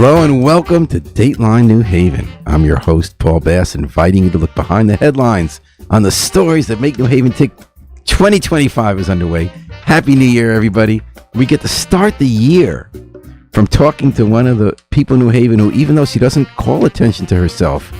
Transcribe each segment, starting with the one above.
Hello and welcome to Dateline New Haven. I'm your host, Paul Bass, inviting you to look behind the headlines on the stories that make New Haven tick. 2025 is underway. Happy New Year, everybody. We get to start the year from talking to one of the people in New Haven who, even though she doesn't call attention to herself,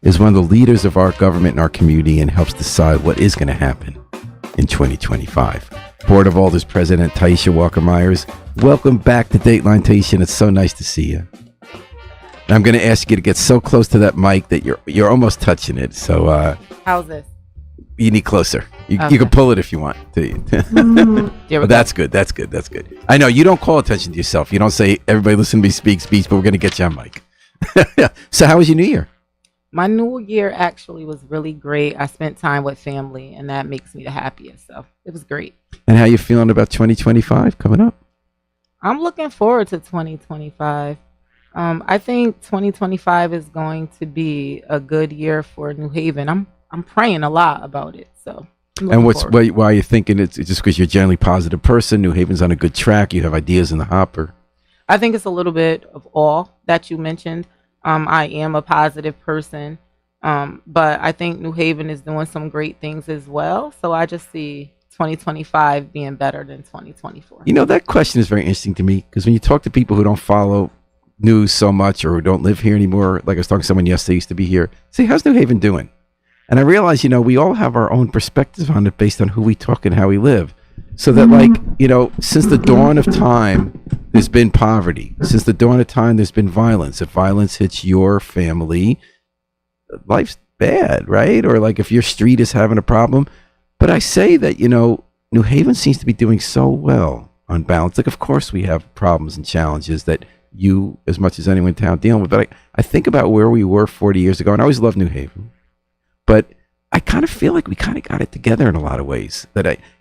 is one of the leaders of our government and our community and helps decide what is going to happen in 2025. Board of Alders President Tyisha Walker-Myers. Welcome back to Dateline, Tyisha, and it's so nice to see you. And I'm going to ask you to get so close to that mic that you're almost touching it. So how's this? You need closer. You Okay. can pull it if you want. But that's good. That's good. I know you don't call attention to yourself. You don't say, everybody listen to me speak, but we're going to get you on mic. So how was your New Year? My New Year actually was really great. I spent time with family, and that makes me the happiest. So it was great. And how you feeling about 2025 coming up? I'm looking forward to 2025. I think 2025 is going to be a good year for New Haven. I'm praying a lot about it. So. And why are you thinking it's just because you're a generally positive person? New Haven's on a good track. You have ideas in the hopper. I think it's a little bit of all that you mentioned. I am a positive person, but I think New Haven is doing some great things as well. So I just see 2025 being better than 2024. You know, that question is very interesting to me because when you talk to people who don't follow news so much or who don't live here anymore, like I was talking to someone yesterday used to be here, say, how's New Haven doing? And I realize, we all have our own perspective on it based on who we talk and how we live. So that since the dawn of time, there's been poverty. Since the dawn of time, there's been violence. If violence hits your family, life's bad, right? Or like if your street is having a problem. But I say that, New Haven seems to be doing so well on balance. Like, of course, we have problems and challenges that you, as much as anyone in town, dealing with. But I think about where we were 40 years ago, and I always loved New Haven. But I kind of feel like we kind of got it together in a lot of ways.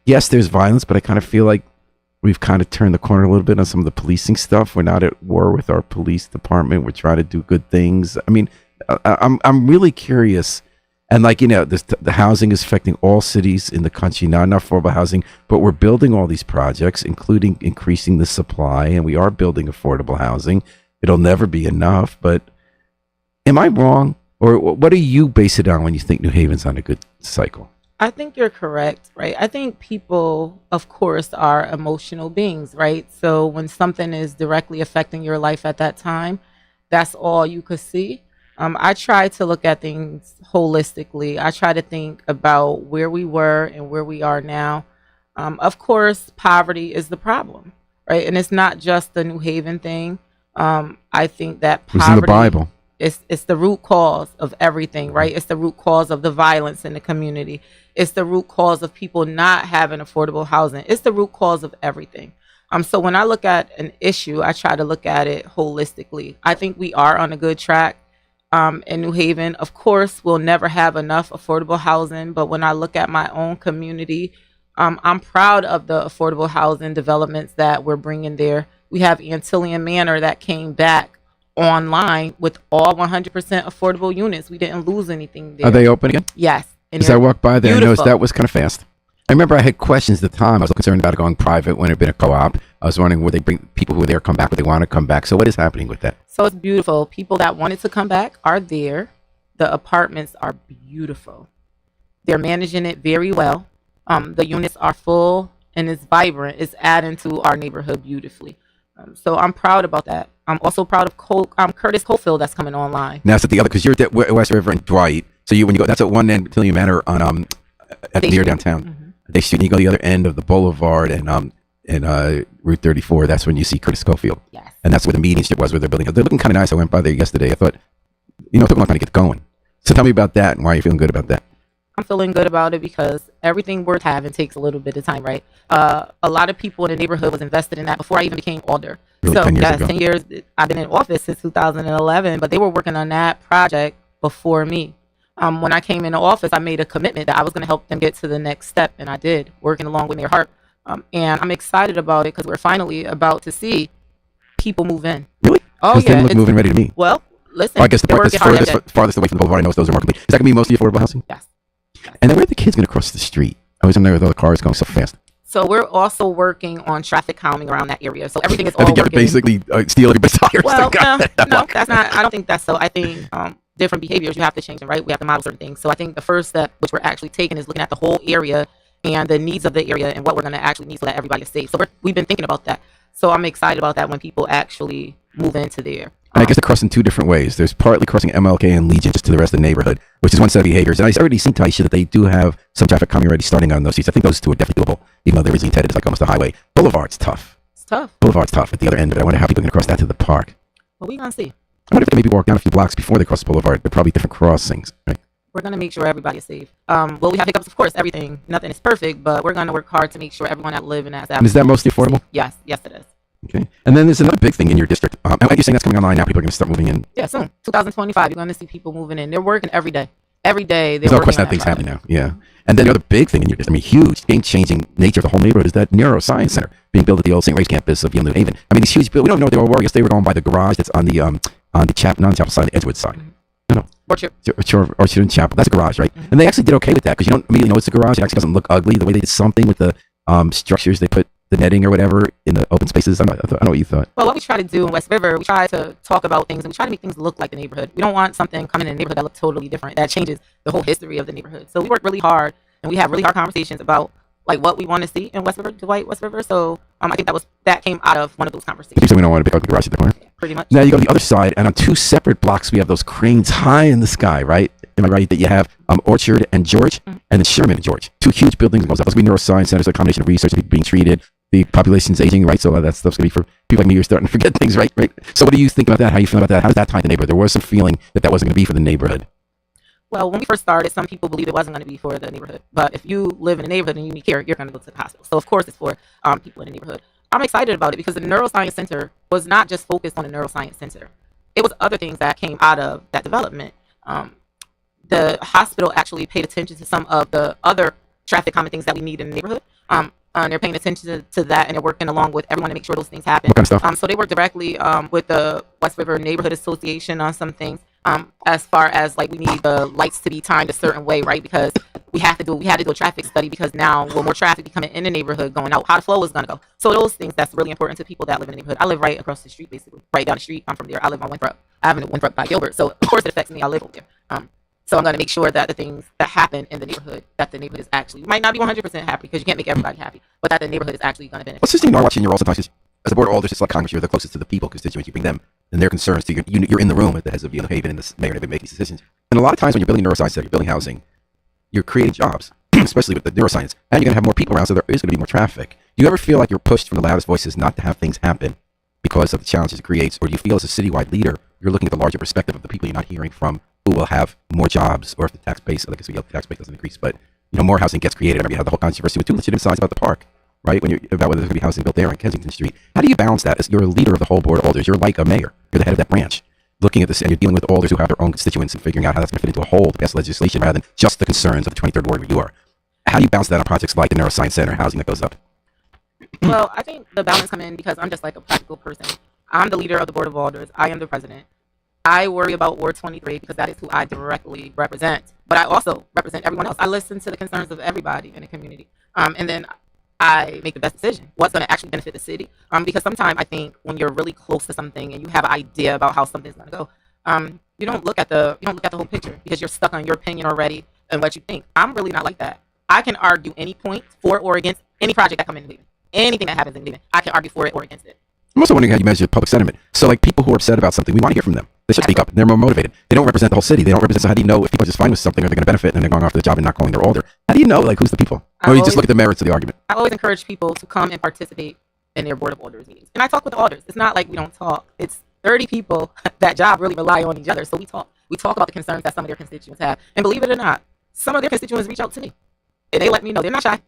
Yes, there's violence, but I kind of feel like we've kind of turned the corner a little bit on some of the policing stuff. We're not at war with our police department. We're trying to do good things. I mean, I'm really curious. And the housing is affecting all cities in the country, not enough affordable housing, but we're building all these projects, including increasing the supply, and we are building affordable housing. It'll never be enough, but am I wrong? Or what do you base it on when you think New Haven's on a good cycle? I think you're correct, right? I think people, of course, are emotional beings, right? So when something is directly affecting your life at that time, that's all you could see. I try to look at things holistically. I try to think about where we were and where we are now. Of course, poverty is the problem, right? And it's not just the New Haven thing. I think that poverty... It's in the Bible. It's the root cause of everything, right? It's the root cause of the violence in the community. It's the root cause of people not having affordable housing. It's the root cause of everything. So when I look at an issue, I try to look at it holistically. I think we are on a good track in New Haven. Of course, we'll never have enough affordable housing, but when I look at my own community, I'm proud of the affordable housing developments that we're bringing there. We have Antillian Manor that came back online with all 100% affordable units. We didn't lose anything there. Are they open again? Yes. Because I walked by there and noticed that was kind of fast. I remember I had questions at the time. I was concerned about it going private when it had been a co-op. I was wondering, would they bring people who were there come back, would they want to come back? So what is happening with that? So it's beautiful. People that wanted to come back are there. The apartments are beautiful. They're managing it very well. The units are full and it's vibrant. It's adding to our neighborhood beautifully. So I'm proud about that. I'm also proud of Curtis Coalfield that's coming online. Now it's at the other, because you're at West River and Dwight. So when you go, that's at one end, Antillian Manor on near downtown. Mm-hmm. They shoot, and you go to the other end of the boulevard and Route 34. That's when you see Curtis Coalfield. Yes. And that's where the meeting strip was, where they're building. They're looking kind of nice. I went by there yesterday. I thought, it took a long time to get going. So tell me about that and why you're feeling good about that. I'm feeling good about it because everything worth having takes a little bit of time, right? A lot of people in the neighborhood was invested in that before I even became alder. Really, so 10 years ago. 10 years. I've been in office since 2011, but they were working on that project before me. When I came into office, I made a commitment that I was going to help them get to the next step, and I did, working along with Mayor Hart. And I'm excited about it because we're finally about to see people move in. Really? Oh, yeah. They look moving ready to me. Well, listen. I guess the part that's farthest away from the boulevard, I know those are more complete. Is that going to be mostly affordable housing? Yes. And then where are the kids going to cross the street? I was in there with all the cars going so fast. So we're also working on traffic calming around that area. So everything is I all think you working. basically steal everybody's tires. Well, no, that's not. I don't think that's so. I think different behaviors you have to change them, right? We have to model certain things. So I think the first step, which we're actually taking, is looking at the whole area and the needs of the area and what we're going to actually need so that everybody is safe. So we've been thinking about that. So I'm excited about that when people actually move into there. I guess they're crossing two different ways. There's partly crossing MLK and Legion just to the rest of the neighborhood, which is one set of behaviors. And I already seen, Tyisha, that they do have some traffic calming already starting on those streets. I think those two are definitely doable, even though they're easily intended as like almost a highway. Boulevard's tough. It's tough. Boulevard's tough at the other end of it. I wonder how people are going to cross that to the park. Well, we're going to see. I wonder if they maybe walk down a few blocks before they cross the boulevard. They're probably different crossings, right? We're going to make sure everybody is safe. Well, we have hiccups, of course, everything. Nothing is perfect, but we're going to work hard to make sure everyone that live in that. And is that mostly affordable? Yes, it is. Okay. And then there's another big thing in your district. Are you saying that's coming online now? People are going to start moving in? Yeah, soon. 2025, you're going to see people moving in. They're working every day. Every day, they're There's no working question that thing's happening now. Yeah. And then the other big thing in your district, huge, game-changing nature of the whole neighborhood is that neuroscience center being built at the old St. Ray's campus of Yale New Haven. I mean, these huge buildings, we don't know what they all were. I guess they were going by the garage that's on the non-chapel side, the Edgewood side. No. Orchard and Chapel. That's a garage, right? Mm-hmm. And they actually did okay with that because you don't immediately know it's a garage. It actually doesn't look ugly. The way they did something with the structures they put the netting or whatever in the open spaces. I don't know what you thought. Well, what we try to do in West River, we try to talk about things and we try to make things look like the neighborhood. We don't want something coming in the neighborhood that looks totally different. That changes the whole history of the neighborhood. So we work really hard and we have really hard conversations about like what we want to see in West River, Dwight, West River. So I think that came out of one of those conversations. You said we don't want to pick up the garage at the corner? Yeah, pretty much. Now you go to the other side, and on two separate blocks we have those cranes high in the sky, right? Am I right that you have Orchard and George, and then Sherman and George? Two huge buildings. Those will be neuroscience centers, a combination of research, people being treated. The population's aging, right? So a lot of that stuff's going to be for people like me who are starting to forget things, right? So what do you think about that? How do you feel about that? How does that tie to the neighborhood? There was some feeling that wasn't going to be for the neighborhood. Well, when we first started, some people believed it wasn't going to be for the neighborhood. But if you live in a neighborhood and you need care, you're going to go to the hospital. So, of course, it's for people in the neighborhood. I'm excited about it because the neuroscience center was not just focused on the neuroscience center. It was other things that came out of that development. The hospital actually paid attention to some of the other traffic calming things that we need in the neighborhood. They're paying attention to that, and they're working along with everyone to make sure those things happen. What kind of stuff? So they work directly with the West River Neighborhood Association on some things. As far as like we need the lights to be timed a certain way, right? Because we had to do a traffic study because now with more traffic coming in the neighborhood going out, how the flow is going to go. So those things that's really important to people that live in the neighborhood. I live right across the street, basically, right down the street. I'm from there. I live on Winthrop. I have a Winthrop by Gilbert, so of course it affects me. I live over there. So I'm going to make sure that the things that happen in the neighborhood, that the neighborhood is actually, might not be 100% happy because you can't make everybody happy, but that the neighborhood is actually going to benefit. What's this thing you are watching your role sometimes? As a board of alders, it's like Congress, you're the closest to the people, constituents, you bring them and their concerns to you. You're in the room with the heads of Yale New Haven and the mayor, and they've been making these decisions. And a lot of times when you're building neuroscience, you're building housing, you're creating jobs, especially with the neuroscience, and you're going to have more people around, so there is going to be more traffic. Do you ever feel like you're pushed from the loudest voices not to have things happen because of the challenges it creates, or do you feel as a citywide leader, you're looking at the larger perspective of the people you're not hearing from who will have more jobs, or if the tax base, like I said, the tax base doesn't increase, but more housing gets created. Remember, you have the whole controversy with two legitimate sides about the park, right? When you're about whether there's going to be housing built there on Kensington Street. How do you balance that? As you're a leader of the whole board of alders, you're like a mayor. You're the head of that branch, looking at this, and you're dealing with alders who have their own constituents and figuring out how that's going to fit into a whole to pass legislation rather than just the concerns of the 23rd ward where you are. How do you balance that on projects like the neuroscience center, housing that goes up? Well, I think the balance comes in because I'm just like a practical person. I'm the leader of the board of alders. I am the president. I worry about Ward 23 because that is who I directly represent. But I also represent everyone else. I listen to the concerns of everybody in the community. And then I make the best decision. What's going to actually benefit the city? Because sometimes I think when you're really close to something and you have an idea about how something's going to go, you don't look at the whole picture because you're stuck on your opinion already and what you think. I'm really not like that. I can argue any point for or against any project that comes in Cleveland. Anything that happens in Cleveland, I can argue for it or against it. I'm also wondering how you measure public sentiment. So, like, people who are upset about something, we want to hear from them. They should speak up. They're more motivated. They don't represent the whole city. They don't represent. So how do you know if people are just fine with something or they're going to benefit and they're going off to the job and not calling their alder? How do you know, like, who's the people? Or you just look at the merits of the argument? I always encourage people to come and participate in their board of alders meetings. And I talk with the alders. It's not like we don't talk. It's 30 people. That job really rely on each other. So we talk. We talk about the concerns that some of their constituents have. And believe it or not, some of their constituents reach out to me. And they let me know. They're not shy.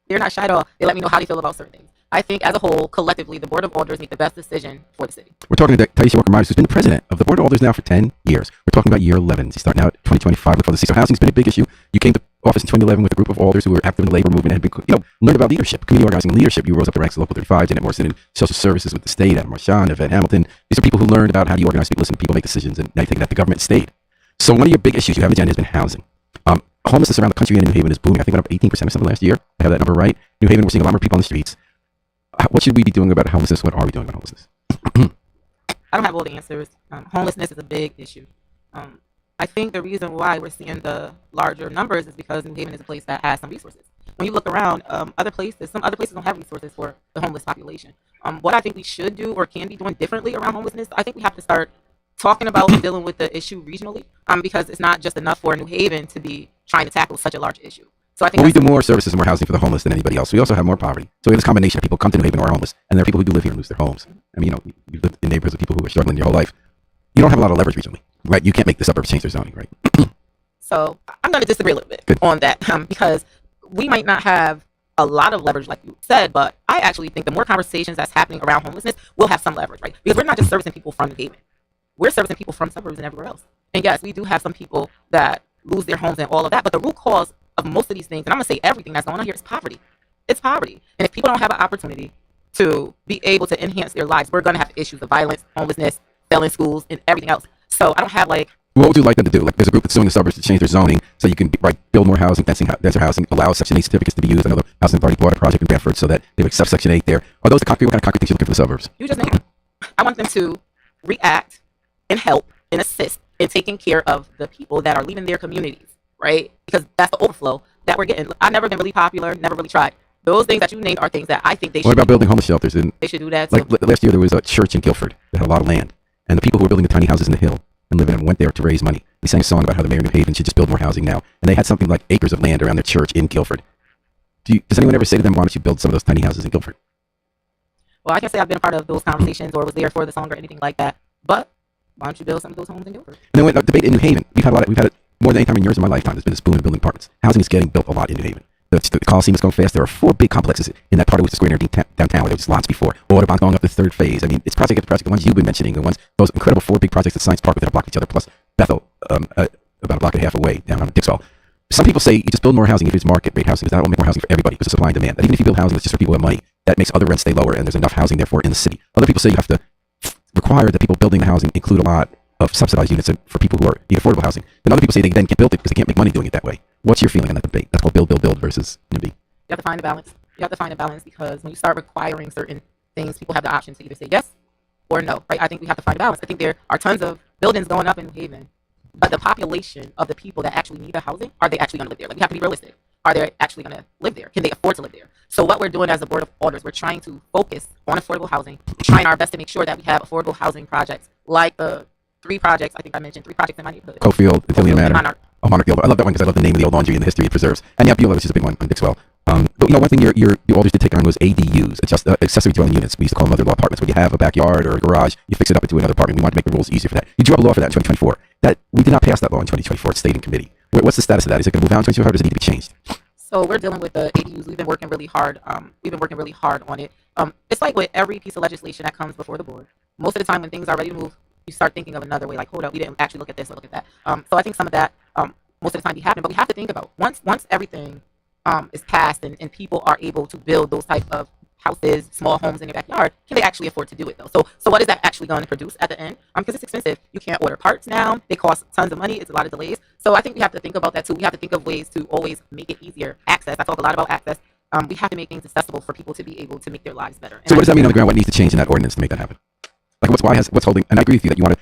They're not shy at all. They let me know how they feel about certain things. I think as a whole, collectively, the Board of Alders make the best decision for the city. We're talking to Tyisha Walker-Myers, who's been the president of the Board of Alders now for 10 years. We're talking about year 11. She's starting out 2025 with all this. So housing's been a big issue. You came to office in 2011 with a group of alders who were active in the labor movement and had been, learned about leadership, community organizing and leadership. You rose up the ranks of Local 35, Janet Morrison in social services with the state, Adam Marchand, Yvette Hamilton. These are people who learned about how do you organize people, listen to people, make decisions, and now you're taking that to government and state. So one of your big issues you have on the agenda has been housing. homelessness around the country and in New Haven is booming. I think it went up 18% or something last year. I have that number right. New Haven, we're seeing a lot more people on the streets. What should we be doing about homelessness? What are we doing about homelessness? I don't have all the answers. Homelessness is a big issue. I think the reason why we're seeing the larger numbers is because New Haven is a place that has some resources. When you look around, some other places don't have resources for the homeless population. What I think we should do or can be doing differently around homelessness, I think we have to start talking about and dealing with the issue regionally, because it's not just enough for New Haven to be trying to tackle such a large issue. So I think we do more services and more housing for the homeless than anybody else. We also have more poverty. So we have this combination of people come to New Haven who are homeless, and there are people who do live here and lose their homes. I mean, you've lived in neighborhoods of people who are struggling your whole life. You don't have a lot of leverage regionally, right? You can't make the suburbs change their zoning, right? So I'm going to disagree a little bit on that, because we might not have a lot of leverage like you said, but I actually think the more conversations that's happening around homelessness will have some leverage, right? Because we're not just servicing people from New Haven. We're servicing people from suburbs and everywhere else. And yes, we do have some people that lose their homes and all of that, but the root cause of most of these things, and I'm going to say everything that's going on here, is poverty. It's poverty. And if people don't have an opportunity to be able to enhance their lives, we're going to have issues of violence, homelessness, failing schools, and everything else. So I don't have like... What would you like them to do? Like, there's a group that's suing the suburbs to change their zoning so you can build more housing, denser housing, allow Section 8 certificates to be used. I know the Housing Authority bought a project in Bradford so that they would accept Section 8 there. Are those the concrete? What kind of concrete things you looking for the suburbs? You just named it. I want them to react and help and assist in taking care of the people that are leaving their communities, right? Because that's the overflow that we're getting. I've never been really popular, never really tried. Those things that you named are things that I think they should. What about building homeless shelters? They should do that too. Like last year, there was a church in Guilford that had a lot of land, and the people who were building the tiny houses in the hill and living in them went there to raise money. They sang a song about how the mayor of New Haven should just build more housing now, and they had something like acres of land around their church in Guilford. Does anyone ever say to them, "Why don't you build some of those tiny houses in Guilford"? Well, I can't say I've been a part of those conversations or was there for the song or anything like that, but why don't you build some of those homes in Guilford? And then when the debate in New Haven, we've had it more than any time in years of my lifetime. There's been this boom in building apartments. Housing is getting built a lot in New Haven. The Coliseum is going fast. There are 4 big complexes in that part of Worcester Square near downtown where there was lots before. Audubon's going up the 3rd phase. I mean, it's project after project. The ones you've been mentioning, those incredible 4 big projects at Science Park within a block of each other, plus Bethel, about a block and a half away down on Dixwell. Some people say you just build more housing if it's market rate housing, because that will make more housing for everybody, because of supply and demand. And even if you build housing that's just for people with money, that makes other rents stay lower, and there's enough housing, therefore, in the city. Other people say you have to require that people building the housing include a lot of subsidized units for people who are in affordable housing. Then other people say they then can't build it because they can't make money doing it that way. What's your feeling on that debate? That's called build versus NIMBY. You have to find a balance. You have to find a balance, because when you start requiring certain things, people have the option to either say yes or no, right? I think we have to find a balance. I think there are tons of buildings going up in New Haven, but the population of the people that actually need the housing, are they actually going to live there? Like, we have to be realistic. Are they actually going to live there? Can they afford to live there? So what we're doing as a board of alders, we're trying to focus on affordable housing, trying our best to make sure that we have affordable housing projects like the 3 projects. I think I mentioned 3 projects in my neighborhood. Cofield, Atelier Manor. Oh, Monarch Beulah. I love that one because I love the name of the old laundry and the history it preserves. And yeah, Beulah, which is a big one on Dixwell. But one thing your alders did take on was ADUs, accessory dwelling units. We used to call them mother-in-law apartments. When you have a backyard or a garage, you fix it up into another apartment. We wanted to make the rules easier for that. You drew up a law for that in 2024. That we did not pass that law in 2024. It stayed in committee. What's the status of that? Is it going to move out in 2024, or does it need to be changed? So we're dealing with the ADUs. We've been working really hard. On it. It's like with every piece of legislation that comes before the board. Most of the time, when things are ready to move, you start thinking of another way. Like, hold up, we didn't actually look at this or look at that. So I think some of that, most of the time, be happening. But we have to think about once everything is passed and people are able to build those type of houses, small homes in their backyard, can they actually afford to do it though? So what is that actually going to produce at the end? Because it's expensive. You can't order parts now. They cost tons of money. It's a lot of delays. So I think we have to think about that too. We have to think of ways to always make it easier access. I talk a lot about access. We have to make things accessible for people to be able to make their lives better. So what does that mean on the ground? What needs to change in that ordinance to make that happen? Like what's holding? And I agree with you that you want to